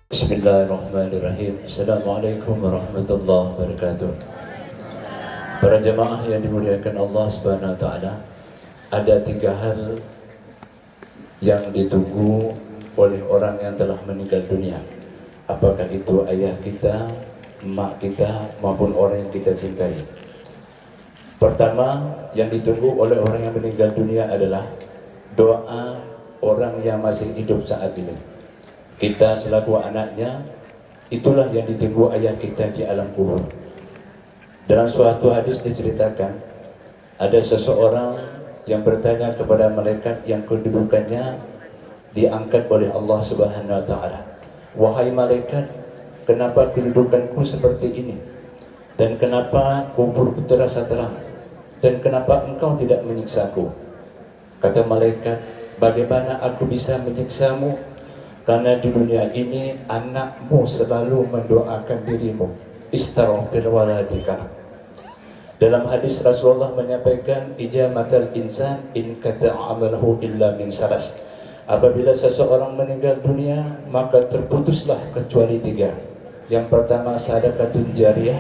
Bismillahirrahmanirrahim. Assalamualaikum warahmatullahi wabarakatuh. Para jemaah yang dimuliakan Allah Subhanahu wa taala, ada 3 hal yang ditunggu oleh orang yang telah meninggal dunia. Apakah itu ayah kita, emak kita, maupun orang yang kita cintai. Pertama, yang ditunggu oleh orang yang meninggal dunia adalah doa orang yang masih hidup saat ini. Kita selaku anaknya, itulah yang ditunggu ayah kita di alam kubur. Dalam suatu hadis diceritakan, ada seseorang yang bertanya kepada malaikat yang kedudukannya diangkat oleh Allah Subhanahu wa taala. Wahai malaikat, kenapa kedudukanku seperti ini? Dan kenapa kuburku terasa terang? Dan kenapa engkau tidak menyiksaku? Kata malaikat, bagaimana aku bisa menyiksamu? Karena di dunia ini anakmu selalu mendoakan dirimu. Istaghfir waladika. Dalam hadis Rasulullah menyampaikan, ijamatul insan in qata'a amaluhu illa min salas. Apabila seseorang meninggal dunia, maka terputuslah kecuali 3. Yang pertama sadaqatun jariyah,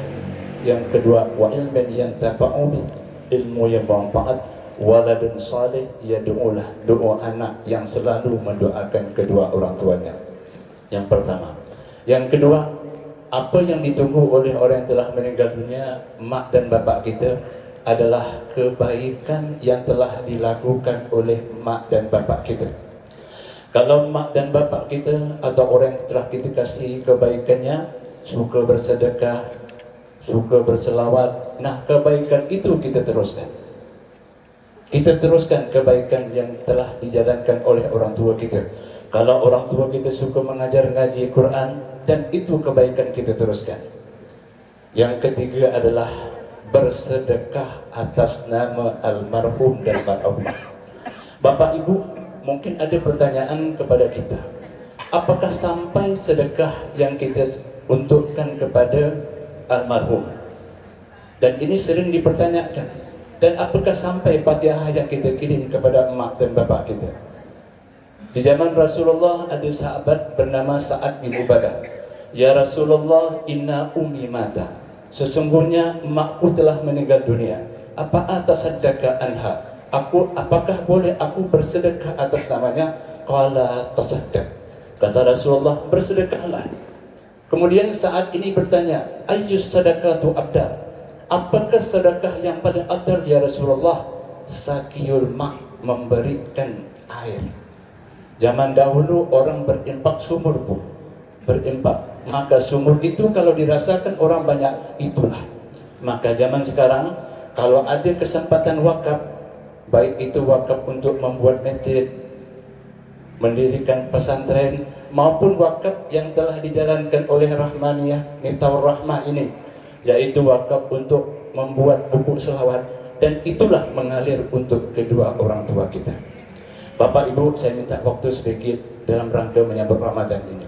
yang kedua wa ilmin yantafa'u bih, ilmu yang bermanfaat, waladun salih yad'ulah, doa anak yang selalu mendoakan kedua orang tuanya. Yang pertama. Yang kedua, apa yang ditunggu oleh orang yang telah meninggal dunia, mak dan bapak kita, adalah kebaikan yang telah dilakukan oleh mak dan bapak kita. Kalau mak dan bapak kita atau orang yang telah kita kasih kebaikannya suka bersedekah, suka berselawat, nah kebaikan itu kita teruskan. Kita teruskan kebaikan yang telah dijalankan oleh orang tua kita. Kalau orang tua kita suka mengajar ngaji Quran, dan itu kebaikan kita teruskan. Yang ketiga adalah bersedekah atas nama almarhum dan almarhumah. Bapak Ibu, mungkin ada pertanyaan kepada kita. Apakah sampai sedekah yang kita untukkan kepada almarhum? Dan ini sering dipertanyakan. Dan apakah sampai Fatihah yang kita kirim kepada emak dan bapak kita? Di zaman Rasulullah ada sahabat bernama Sa'ad bin Ubadah. Ya Rasulullah, inna ummi mata. Sesungguhnya emakku telah meninggal dunia. Apa atas sedekah anha? Apakah boleh aku bersedekah atas namanya? Qala tasaddaq. Kata Rasulullah, bersedekahlah. Kemudian saat ini bertanya, ayyus sadaqatu abdal? Apakah sedekah yang paling afdal ya Rasulullah? Sakiyul ma', memberikan air. Zaman dahulu orang berimpak sumur, Bu. Berimpak. Maka sumur itu kalau dirasakan orang banyak, itulah. Maka zaman sekarang kalau ada kesempatan wakaf, baik itu wakaf untuk membuat masjid, mendirikan pesantren, maupun wakaf yang telah dijalankan oleh Rahmaniyah Miftahur Rahmah ini, yaitu wakaf untuk membuat buku selawat, dan itulah mengalir untuk kedua orang tua kita. Bapak Ibu, saya minta waktu sedikit dalam rangka menyambut Ramadan ini.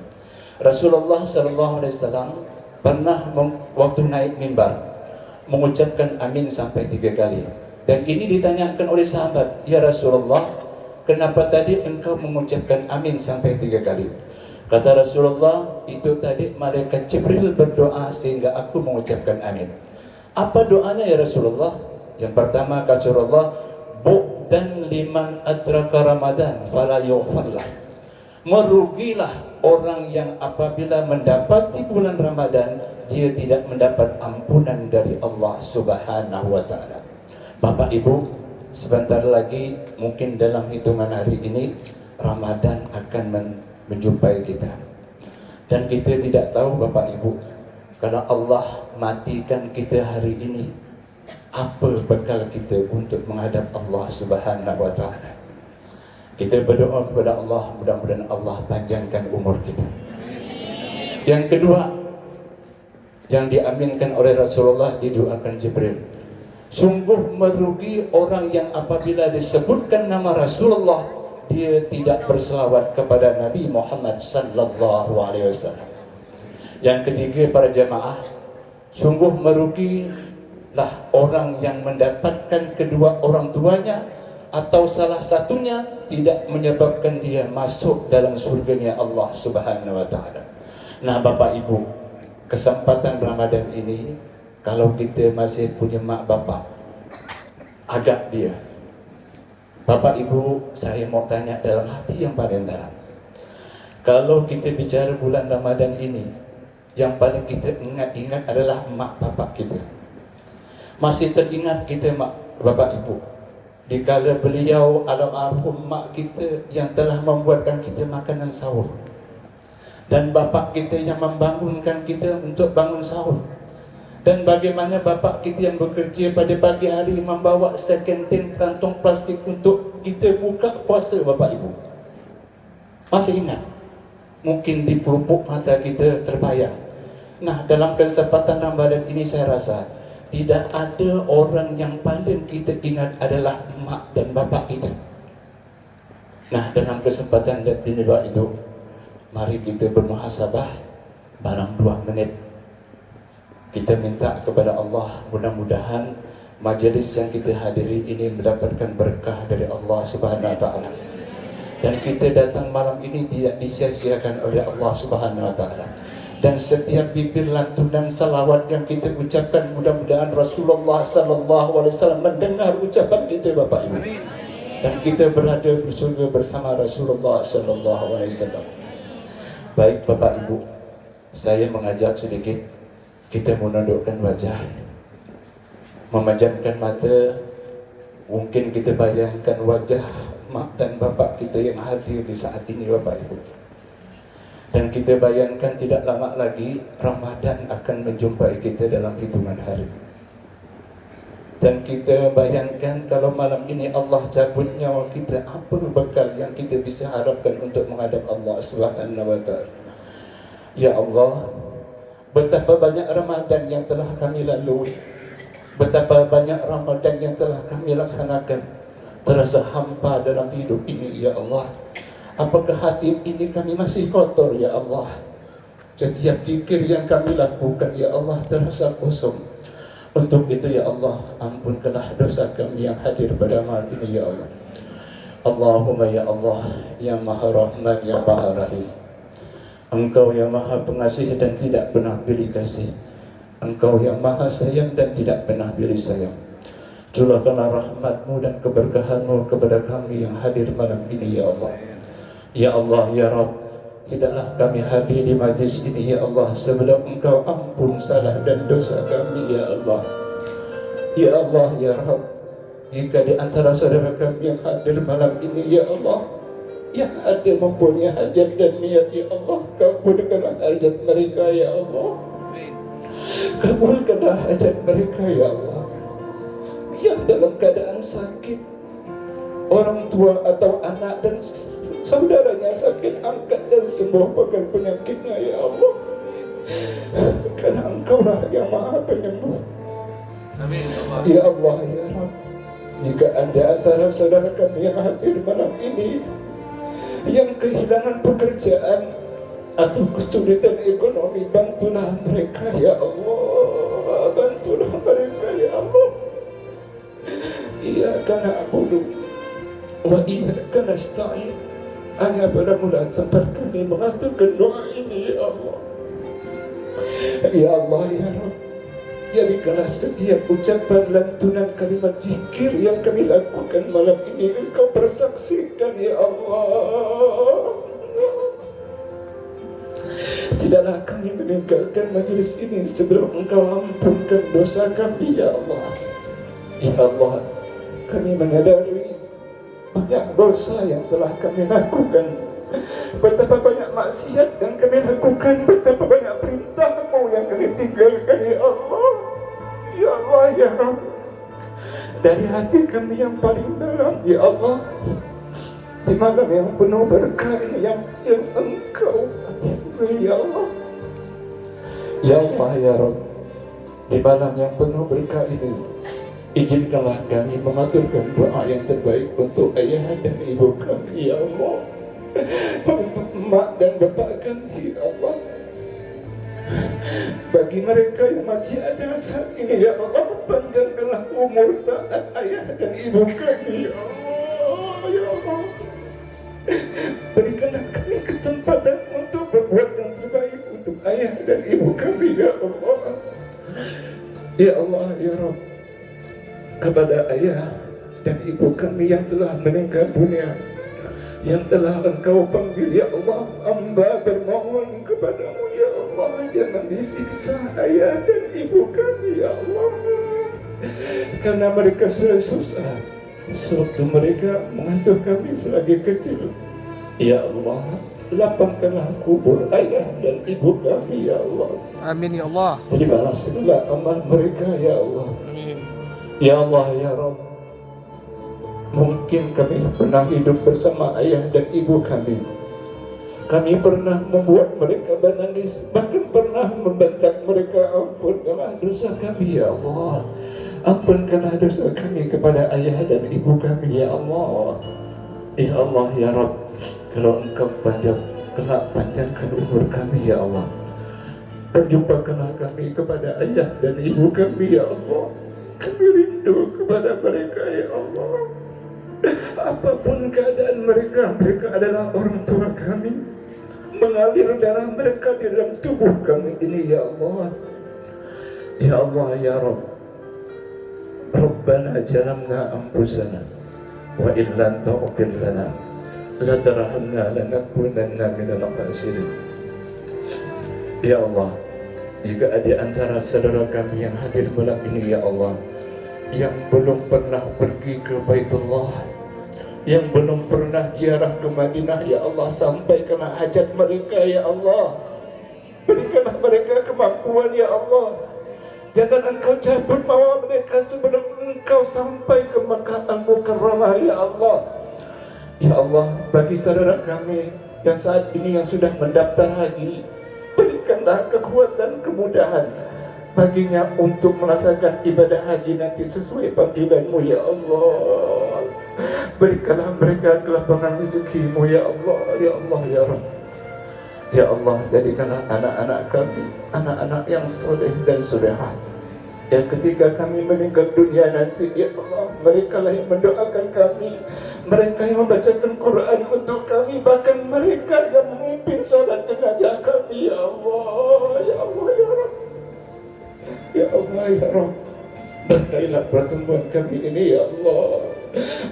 Rasulullah SAW pernah waktu naik mimbar mengucapkan amin sampai 3 kali. Dan ini ditanyakan oleh sahabat, ya Rasulullah, kenapa tadi engkau mengucapkan amin sampai 3 kali? Kata Rasulullah, itu tadi malaikat Jibril berdoa sehingga aku mengucapkan amin. Apa doanya ya Rasulullah? Yang pertama kata Rasulullah, bu'dan liman adraka Ramadan fala yughfarlah. Merugilah orang yang apabila mendapati bulan Ramadan dia tidak mendapat ampunan dari Allah Subhanahu wa taala. Bapak Ibu, sebentar lagi mungkin dalam hitungan hari ini Ramadan akan menjumpai kita. Dan kita tidak tahu Bapak Ibu, kalau Allah matikan kita hari ini, apa bekal kita untuk menghadap Allah Subhanahu wa taala? Kita berdoa kepada Allah, mudah-mudahan Allah panjangkan umur kita. Yang kedua, yang diaminkan oleh Rasulullah, didoakan Jibril. Sungguh merugi orang yang apabila disebutkan nama Rasulullah, dia tidak berselawat kepada Nabi Muhammad sallallahu alaihi wasallam. Yang ketiga, para jamaah, sungguh merugilah orang yang mendapatkan kedua orang tuanya atau salah satunya tidak menyebabkan dia masuk dalam surganya Allah Subhanahu wa taala. Nah Bapak Ibu, kesempatan Ramadan ini, kalau kita masih punya mak bapak, agak dia. Bapak Ibu, saya mau tanya dalam hati yang paling dalam. Kalau kita bicara bulan Ramadan ini, yang paling kita ingat adalah mak bapak kita. Masih teringat kita mak bapak ibu, dikala beliau almarhum mak kita yang telah membuatkan kita makanan sahur, dan bapak kita yang membangunkan kita untuk bangun sahur, dan bagaimana bapak kita yang bekerja pada pagi hari membawa sekenting kantong plastik untuk kita buka puasa. Bapak ibu masih ingat? Mungkin di pelupuk mata kita terbayang. Nah, dalam kesempatan Ramadan ini saya rasa tidak ada orang yang paling kita ingat adalah mak dan bapak kita. Nah, dalam kesempatan ini itu, mari kita bermuhasabah barang 2 menit. Kita minta kepada Allah, mudah-mudahan majelis yang kita hadiri ini mendapatkan berkah dari Allah Subhanahu wa taala. Dan kita datang malam ini tidak disia-siakan oleh Allah Subhanahu wa taala. Dan setiap bibir lantunan salawat yang kita ucapkan, mudah-mudahan Rasulullah sallallahu alaihi wasallam mendengar ucapan kita Bapak Ibu. Dan kita berada bersurga bersama Rasulullah sallallahu alaihi wasallam. Baik Bapak Ibu, saya mengajak sedikit kita menundukkan wajah, memejamkan mata. Mungkin kita bayangkan wajah mak dan bapak kita yang hadir di saat ini Bapak Ibu. Dan kita bayangkan tidak lama lagi Ramadan akan menjumpai kita dalam hitungan hari. Dan kita bayangkan kalau malam ini Allah cabut nyawa kita, apa bekal yang kita bisa harapkan untuk menghadap Allah Subhanahu wa taala. Ya Allah, betapa banyak Ramadan yang telah kami lalui, betapa banyak Ramadan yang telah kami laksanakan, terasa hampa dalam hidup ini ya Allah. Apakah hati ini kami masih kotor ya Allah? Setiap zikir yang kami lakukan ya Allah terasa kosong. Untuk itu ya Allah, ampunkanlah dosa kami yang hadir pada malam ini ya Allah. Allahumma ya Allah, ya Maha Rahman, ya Maha Rahim. Engkau yang Maha Pengasih dan tidak pernah pilih kasih. Engkau yang Maha Sayang dan tidak pernah pilih sayang. Curahkanlah rahmat-Mu dan keberkahan-Mu kepada kami yang hadir malam ini ya Allah. Ya Allah, ya Rabb, tidaklah kami hadir di majlis ini ya Allah sebelum Engkau ampun salah dan dosa kami ya Allah. Ya Allah, ya Rabb, jika di antara saudara kami yang hadir malam ini ya Allah, yang ada mempunyai hajat dan niat ya Allah, kabulkanlah hajat mereka ya Allah. Kabulkanlah hajat mereka ya Allah. Yang dalam keadaan sakit, orang tua atau anak dan saudaranya sakit, angkat dan sembuhkan penyakitnya ya Allah. Karena Engkau lah yang Maha Penyembuh. Amin. Ya Allah, ya Rabb, jika ada antara saudara kami yang hadir malam ini yang kehilangan pekerjaan atau kesulitan ekonomi, bantulah mereka ya Allah. Bantulah mereka ya Allah. Iyyaka na'budu wa iyyaka nasta'in. Hanya pada-Mu tempat kami mengaturkan doa ini ya Allah. Ya Allah, ya Rabb, jadikanlah setiap ucapan lantunan kalimat zikir yang kami lakukan malam ini Engkau persaksikan ya Allah. Tidaklah kami meninggalkan majlis ini sebelum Engkau ampunkan dosa kami ya Allah. Ya Allah, kami menyadari banyak dosa yang telah kami lakukan, betapa banyak maksiat yang kami lakukan, betapa banyak perintah-Mu yang kami tinggalkan ya Allah. Ya Allah, ya Rabb, dari hati kami yang paling dalam ya Allah, di malam yang penuh berkah ini yang Engkau ya Allah. Ya Allah, ya Rabb, di malam yang penuh berkah ini, izinkanlah kami mengaturkan doa yang terbaik untuk ayah dan ibu kami ya Allah, untuk mak dan bapak kami ya Allah. Bagi mereka yang masih ada saat ini ya Allah, panjangkanlah umur taat ayah dan ibu kami ya Allah. Ya Allah, berikanlah kami kesempatan untuk berbuat yang terbaik untuk ayah dan ibu kami ya Allah. Ya Allah ya Rabb, kepada ayah dan ibu kami yang telah meninggal dunia, yang telah Engkau panggil ya Allah, hamba bermohon kepadamu ya Allah, jangan disiksa ayah dan ibu kami ya Allah, karena mereka sudah susah sewaktu mereka mengasuh kami selagi kecil. Ya Allah, lapangkanlah kubur ayah dan ibu kami ya Allah. Amin ya Allah. Terimalah segala amal mereka ya Allah. Amin. Ya Allah ya Rabb, mungkin kami pernah hidup bersama ayah dan ibu kami. Kami pernah membuat mereka menangis, bahkan pernah membentak mereka. Ampunkanlah dosa kami ya Allah. Ampunkanlah dosa kami kepada ayah dan ibu kami ya Allah. Ya Allah ya Rabb, kalau Engkau panjangkan umur kami ya Allah, perjumpakanlah kami kepada ayah dan ibu kami ya Allah. Kami rindu kepada mereka ya Allah. Apapun keadaan mereka, mereka adalah orang tua kami. Mengalir darah mereka di dalam tubuh kami ini ya Allah. Ya Allah ya Rabb, Rabbana jalamna anfusana wa illam taghfir lana la tarhamna lanakunanna minal khasirin. Ya Allah, jika ada antara saudara kami yang hadir malam ini ya Allah, yang belum pernah pergi ke Baitullah, yang belum pernah ziarah ke Madinah ya Allah, sampaikanlah hajat mereka ya Allah. Berikanlah mereka kemampuan ya Allah. Jangan Engkau cabut bawa mereka sebelum Engkau sampai ke Makkah Al-Mukarramah ya Allah. Ya Allah, bagi saudara kami yang saat ini yang sudah mendaftar haji, berikanlah kekuatan kemudahan baginya untuk melaksanakan ibadah haji nanti sesuai panggilan-Mu ya Allah. Berikanlah mereka kelapangan rezeki-Mu ya Allah, ya Allah ya Rabb. Ya Allah, jadikanlah anak-anak kami anak-anak yang soleh dan solehah, yang ketika kami meninggal dunia nanti ya Allah, mereka lah yang mendoakan kami, mereka yang membacakan Quran untuk kami, bahkan mereka yang memimpin salat jenazah kami ya Allah, ya Allah ya Rabb. Ya Allah ya Rabb, berkailah pertemuan kami ini ya Allah.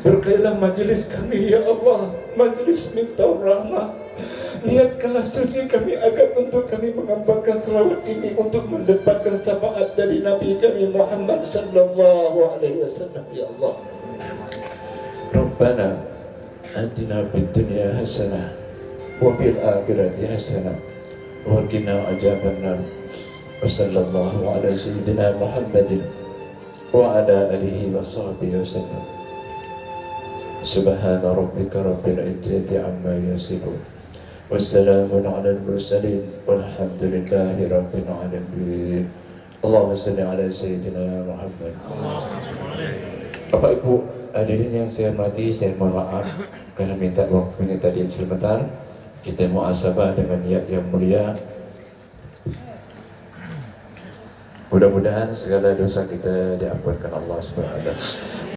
Berkailah majelis kami ya Allah, majelis minta rahmat. Niatkanlah suci kami agar untuk kami mengamalkan selawat ini untuk mendapatkan syafaat dari Nabi kami Muhammad sallallahu alaihi wasallam ya Allah. Rabbana atina fid dunya hasanah wa fil akhirati hasanah wa qina adzabannar. Wa sallallahu ala sayyidina Muhammadin wa ala alihi washabbihi wasallam. Subhana rabbika rabbil izzati amma yasifun. Wassalamun ala al-mursalin walhamdulillahi rabbil alamin. Allahumma salli ala sayyidina Muhammad. Bapak Ibu hadirin yang saya hormati, saya mohon maaf karena minta waktunya tadi sebentar. Kita muhasabah dengan niat yang mulia. Mudah-mudahan segala dosa kita diampunkan Allah Subhanahu wa taala.